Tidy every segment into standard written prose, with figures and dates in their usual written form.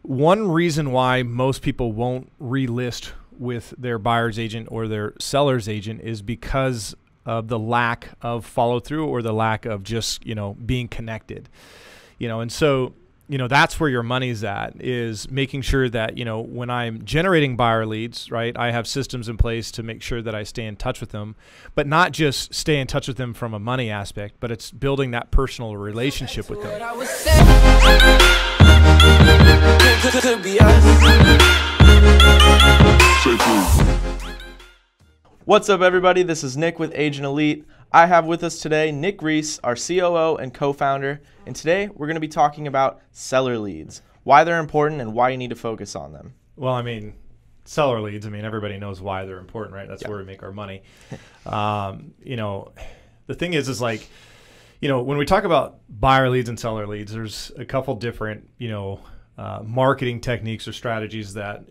One reason why most people won't relist with their buyer's agent or their seller's agent is because of the lack of follow through or the lack of just, being connected, and so, that's where your money's at, is making sure that, when I'm generating buyer leads, right, I have systems in place to make sure that I stay in touch with them, but not just stay in touch with them from a money aspect, but it's building that personal relationship with them. What's up, everybody? This is Nick with Agent Elite. I have with us today Nick Reese, our COO and co-founder, and today we're going to be talking about seller leads, why they're important and why you need to focus on them. Well, seller leads, everybody knows why they're important, right? That's where we make our money. The thing is like, when we talk about buyer leads and seller leads, there's a couple different, marketing techniques or strategies that,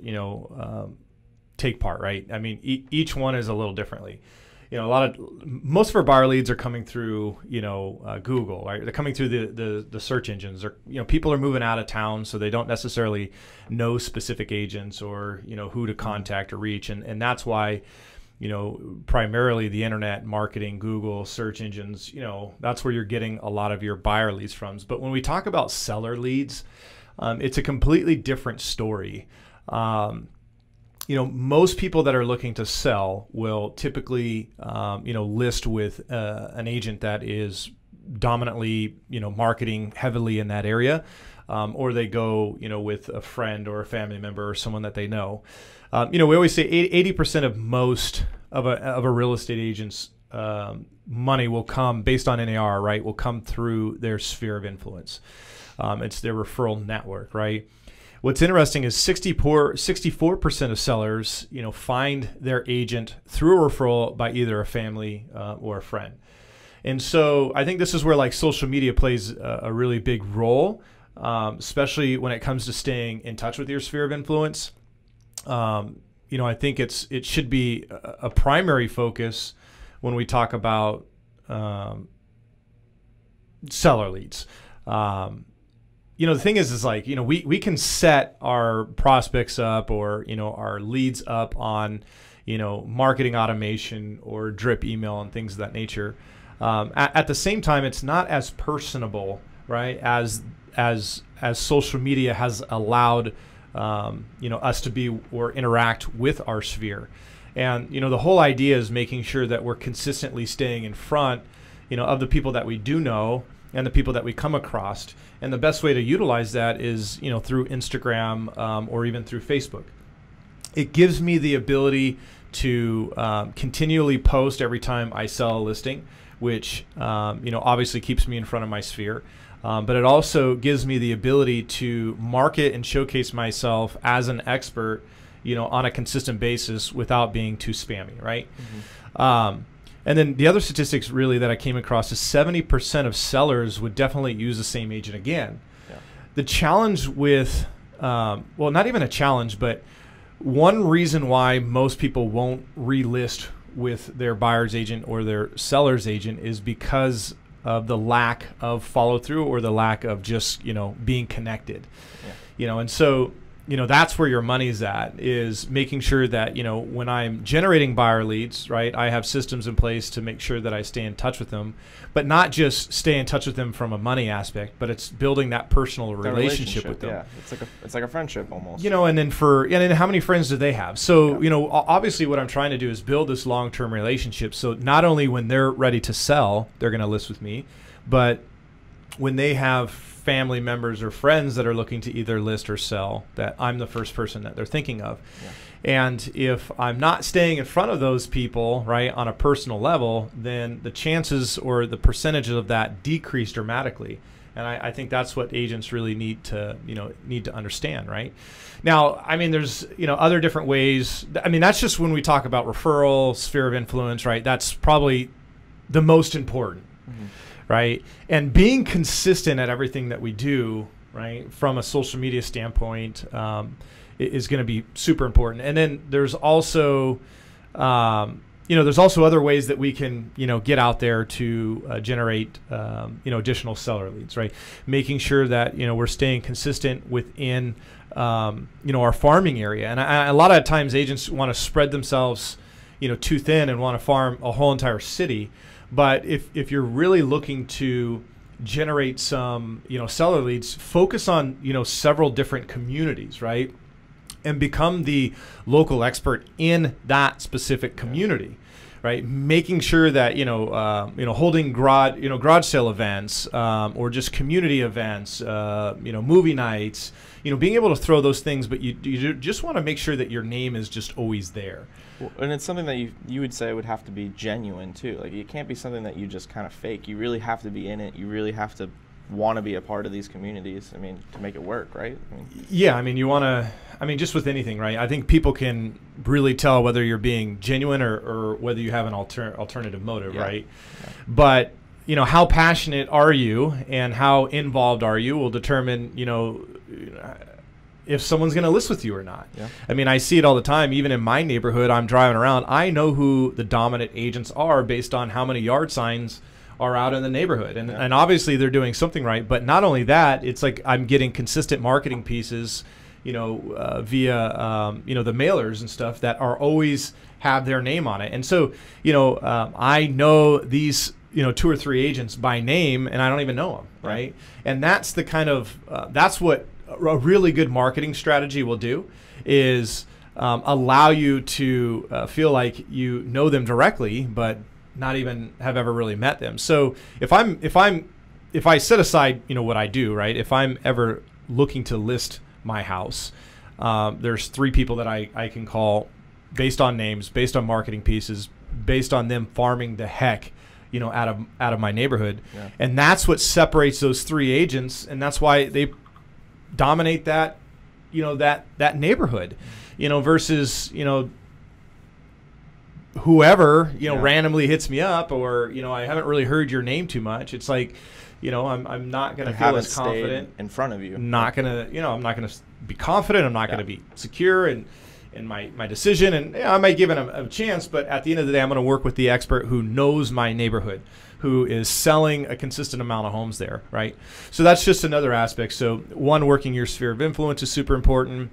take part, right? Each one is a little differently. Most of our buyer leads are coming through, Google, right? They're coming through the search engines, or, people are moving out of town, so they don't necessarily know specific agents or, who to contact or reach. And that's why, primarily the internet marketing, Google, search engines, that's where you're getting a lot of your buyer leads from. But when we talk about seller leads, it's a completely different story. Most people that are looking to sell will typically, list with an agent that is dominantly, marketing heavily in that area, or they go, with a friend or a family member or someone that they know. We always say 80% of most of a real estate agent's money will come based on NAR, right? Will come through their sphere of influence. It's their referral network, right? What's interesting is 64% of sellers, find their agent through a referral by either a family or a friend. And so I think this is where like social media plays a really big role, especially when it comes to staying in touch with your sphere of influence. I think it should be a primary focus when we talk about seller leads. The thing is like, we can set our prospects up or, our leads up on, marketing automation or drip email and things of that nature. At the same time, it's not as personable, right, as social media has allowed, us to be or interact with our sphere. And, the whole idea is making sure that we're consistently staying in front, of the people that we do know and the people that we come across. And the best way to utilize that is, through Instagram or even through Facebook. It gives me the ability to continually post every time I sell a listing, which, obviously keeps me in front of my sphere. But it also gives me the ability to market and showcase myself as an expert, on a consistent basis without being too spammy, right? Mm-hmm. And then the other statistics really that I came across is 70% of sellers would definitely use the same agent again. Yeah. The challenge with, not even a challenge, but one reason why most people won't relist with their buyer's agent or their seller's agent is because of the lack of follow through or the lack of just, being connected. Yeah. And so, that's where your money's at, is making sure that, when I'm generating buyer leads, right, I have systems in place to make sure that I stay in touch with them, but not just stay in touch with them from a money aspect, but it's building that personal relationship with them. Yeah, it's like a friendship almost. And then how many friends do they have? So, obviously what I'm trying to do is build this long-term relationship. So not only when they're ready to sell, they're going to list with me, but when they have family members or friends that are looking to either list or sell, that I'm the first person that they're thinking of. Yeah. And if I'm not staying in front of those people, right, on a personal level, then the chances or the percentages of that decrease dramatically. And I think that's what agents really need to understand, right? Now, there's, other different ways. That's just when we talk about referral, sphere of influence, right? That's probably the most important. Mm-hmm. Right. And being consistent at everything that we do, right, from a social media standpoint, is going to be super important. And then there's also, there's also other ways that we can, get out there to generate, additional seller leads, right? Making sure that, we're staying consistent within, our farming area. And a lot of times agents want to spread themselves, too thin and want to farm a whole entire city. But if you're really looking to generate some, seller leads, focus on, several different communities, right? And become the local expert in that specific community, right? Making sure that holding garage sale events or just community events, movie nights, being able to throw those things, but you just want to make sure that your name is just always there. Well, and it's something that you would say would have to be genuine too. Like, it can't be something that you just kind of fake. You really have to be in it. You really have to want to be a part of these communities, to make it work, right? You want to, just with anything, right? I think people can really tell whether you're being genuine or whether you have an alternative motive, right? Yeah. But, how passionate are you and how involved are you will determine, if someone's going to list with you or not. Yeah. I see it all the time. Even in my neighborhood, I'm driving around. I know who the dominant agents are based on how many yard signs are out in the neighborhood. And obviously they're doing something right. But not only that, it's like I'm getting consistent marketing pieces, via, the mailers and stuff that are always have their name on it. And so, I know these, 2 or 3 agents by name, and I don't even know them, right? And that's the kind of, that's what a really good marketing strategy will do, is allow you to feel like you know them directly, but not even have ever really met them. So if I set aside, what I do, right? If I'm ever looking to list my house, there's 3 people that I can call based on names, based on marketing pieces, based on them farming the heck, out of my neighborhood. Yeah. And that's what separates those 3 agents, and that's why they dominate that, that neighborhood, versus, whoever, randomly hits me up, or, I haven't really heard your name too much. It's like, I'm not going to feel as confident in front of you. I'm not going to be confident. I'm not going to be secure in my decision. And I might give it a chance, but at the end of the day, I'm going to work with the expert who knows my neighborhood, who is selling a consistent amount of homes there, right? So that's just another aspect. So one, working your sphere of influence is super important,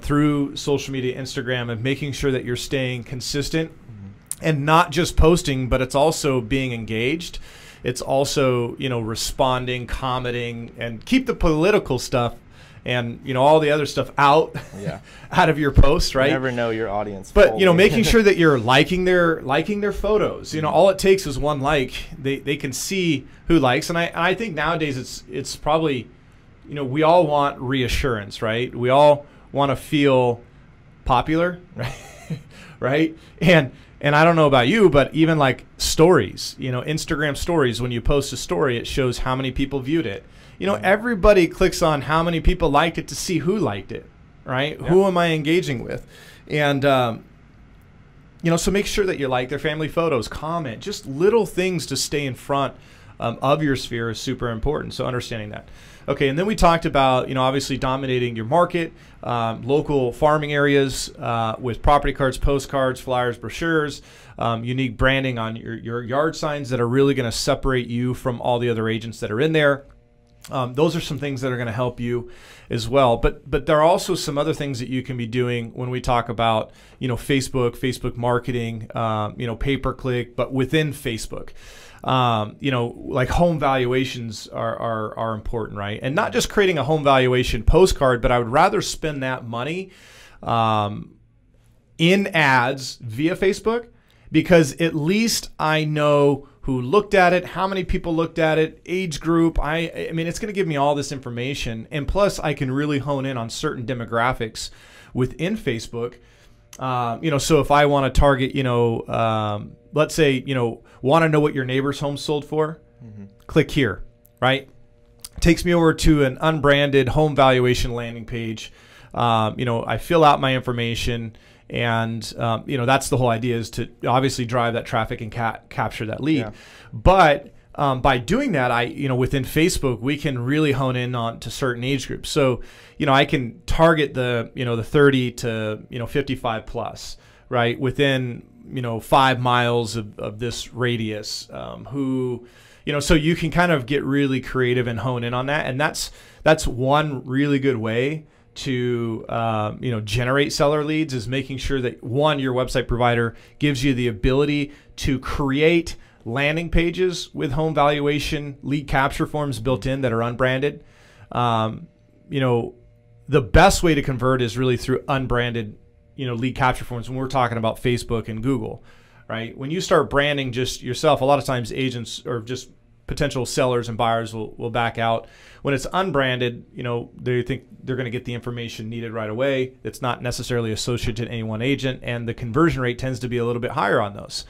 through social media, Instagram, and making sure that you're staying consistent and not just posting, but it's also being engaged. It's also, responding, commenting, and keep the political stuff and, all the other stuff out, out of your posts, right? You never know your audience. But, making sure that you're liking their photos. All it takes is one like. They can see who likes. And I think nowadays it's probably, we all want reassurance, right? We all want to feel popular, right? Right? And I don't know about you, but even like stories, Instagram stories, when you post a story, it shows how many people viewed it. Everybody clicks on how many people liked it to see who liked it, right? Yeah. Who am I engaging with? And, so make sure that you like their family photos, comment, just little things to stay in front of your sphere is super important. So understanding that. Okay, and then we talked about, obviously dominating your market, local farming areas with property cards, postcards, flyers, brochures, unique branding on your yard signs that are really going to separate you from all the other agents that are in there. Those are some things that are going to help you as well. But there are also some other things that you can be doing when we talk about, Facebook marketing, pay-per-click, but within Facebook. Like home valuations are important, right? And not just creating a home valuation postcard, but I would rather spend that money in ads via Facebook, because at least I know who looked at it, how many people looked at it, age group. I mean, it's going to give me all this information. And plus, I can really hone in on certain demographics within Facebook. So if I want to target, let's say, want to know what your neighbor's home sold for, click here, right? Takes me over to an unbranded home valuation landing page. I fill out my information, and that's the whole idea, is to obviously drive that traffic and capture that lead. Yeah. But by doing that, within Facebook, we can really hone in on to certain age groups. So, I can target the 30 to 55 plus, right, within 5 miles of this radius, who, so you can kind of get really creative and hone in on that. And that's one really good way to, generate seller leads, is making sure that, one, your website provider gives you the ability to create landing pages with home valuation lead capture forms built in that are unbranded. The best way to convert is really through unbranded, lead capture forms when we're talking about Facebook and Google, right? When you start branding just yourself, a lot of times agents or just potential sellers and buyers will back out. When it's unbranded, they think they're going to get the information needed right away. It's not necessarily associated to any one agent, and the conversion rate tends to be a little bit higher on those.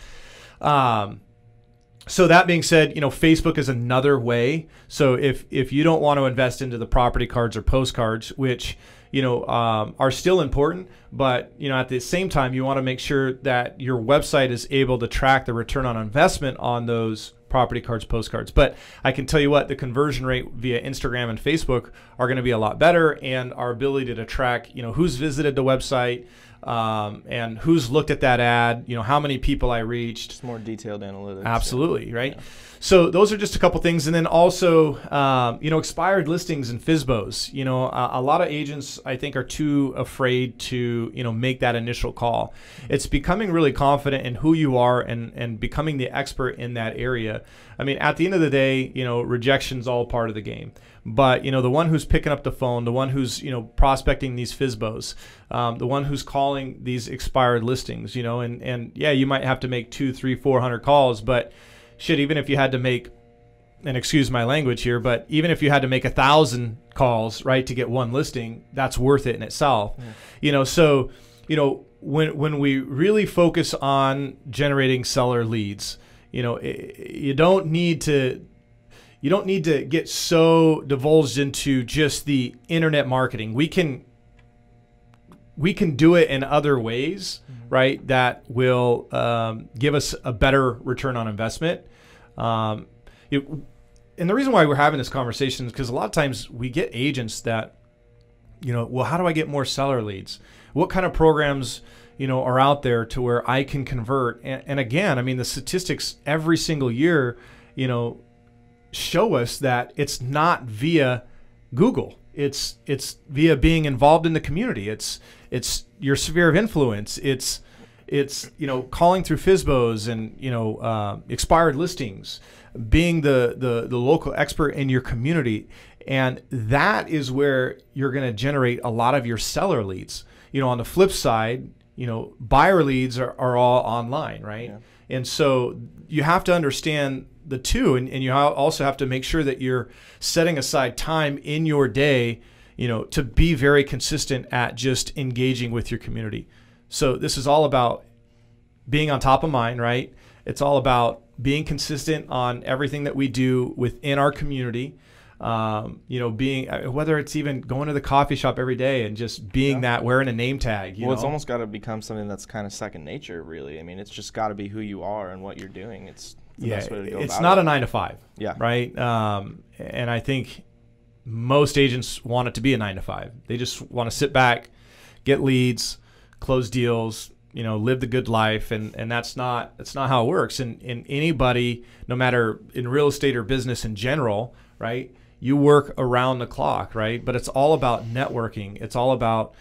So that being said, Facebook is another way. So if you don't want to invest into the property cards or postcards, which are still important, but at the same time, you want to make sure that your website is able to track the return on investment on those property cards, postcards. But I can tell you what, the conversion rate via Instagram and Facebook are going to be a lot better, and our ability to track who's visited the website, and who's looked at that ad, how many people I reached. Just more detailed analytics. Absolutely, right? Yeah. So those are just a couple things. And then also, expired listings and FSBOs. A lot of agents, I think, are too afraid to, make that initial call. It's becoming really confident in who you are and becoming the expert in that area. I mean, at the end of the day, rejection's all part of the game. But, the one who's picking up the phone, the one who's, prospecting these FSBOs, the one who's calling these expired listings, and yeah, you might have to make 200, 300, 400 calls, but shit, even if you had to make, and excuse my language here, but even if you had to make 1,000 calls, right, to get one listing, that's worth it in itself. Yeah. So, when we really focus on generating seller leads, you don't need to get so divulged into just the internet marketing. We can do it in other ways, right, that will give us a better return on investment. And the reason why we're having this conversation is because a lot of times we get agents that, well, how do I get more seller leads? What kind of programs, are out there to where I can convert? And again, I mean, the statistics every single year, show us that it's not via Google. It's via being involved in the community. It's your sphere of influence. It's calling through FSBOs and expired listings, being the local expert in your community, and that is where you're going to generate a lot of your seller leads. On the flip side, buyer leads are all online, right? Yeah. And so you have to understand the two, and you also have to make sure that you're setting aside time in your day, to be very consistent at just engaging with your community. So this is all about being on top of mind, right? It's all about being consistent on everything that we do within our community. Being, whether it's even going to the coffee shop every day and just being that, wearing a name tag. It's almost got to become something that's kind of second nature, really. I mean, it's just got to be who you are and what you're doing. It's the best way to go it's about not it. A 9 to 5. Yeah. Right. And I think most agents want it to be a 9 to 5. They just want to sit back, get leads, close deals, live the good life. And that's not how it works. And anybody, no matter in real estate or business in general, right, you work around the clock, right? But it's all about networking. It's all about,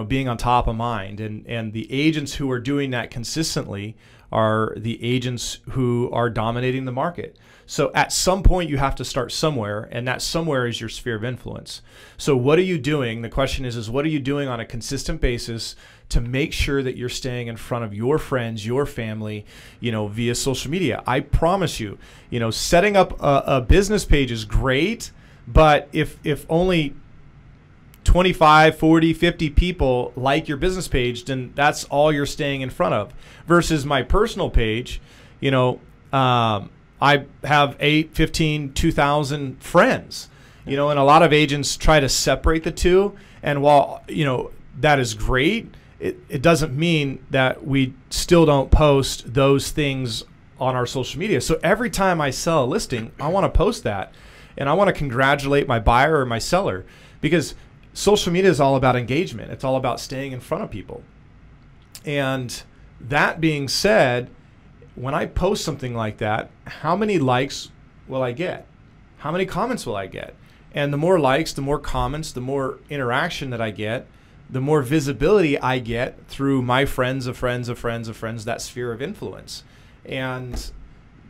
being on top of mind. And the agents who are doing that consistently are the agents who are dominating the market. So at some point you have to start somewhere, and that somewhere is your sphere of influence. So what are you doing? The question is what are you doing on a consistent basis to make sure that you're staying in front of your friends, your family, via social media? I promise you, setting up a business page is great, but if only 25, 40, 50 people like your business page, then that's all you're staying in front of. Versus my personal page, I have 8, 15, 2,000 friends, and a lot of agents try to separate the two. And while, that is great, it doesn't mean that we still don't post those things on our social media. So every time I sell a listing, I want to post that, and I want to congratulate my buyer or my seller, because social media is all about engagement. It's all about staying in front of people. And that being said, when I post something like that, how many likes will I get? How many comments will I get? And the more likes, the more comments, the more interaction that I get, the more visibility I get through my friends of friends of friends of friends, that sphere of influence. And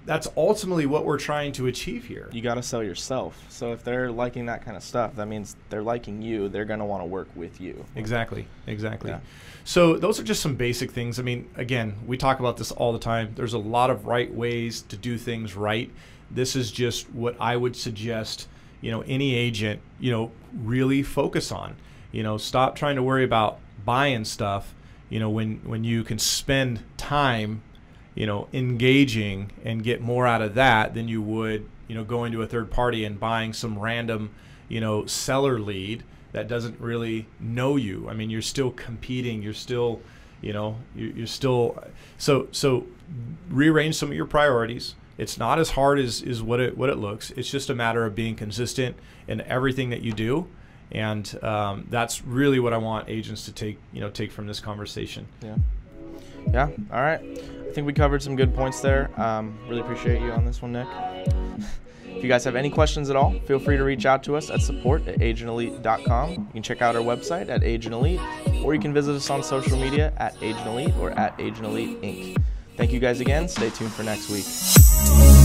that's ultimately what we're trying to achieve here. You got to sell yourself. So if they're liking that kind of stuff, that means they're liking you. They're going to want to work with you. Exactly. Yeah. So those are just some basic things. I mean, again, we talk about this all the time. There's a lot of right ways to do things right. This is just what I would suggest, any agent, really focus on. Stop trying to worry about buying stuff, when you can spend time, engaging and get more out of that than you would, going to a third party and buying some random, seller lead that doesn't really know you. I mean, you're still competing. You're still, you're still, so rearrange some of your priorities. It's not as hard as what it looks. It's just a matter of being consistent in everything that you do. And that's really what I want agents to take from this conversation. Yeah. All right. I think we covered some good points there. Really appreciate you on this one, Nick. If you guys have any questions at all, feel free to reach out to us at support@agentelite.com. You can check out our website at Agent Elite, or you can visit us on social media at Agent Elite or at Agent Elite Inc. Thank you guys again. Stay tuned for next week.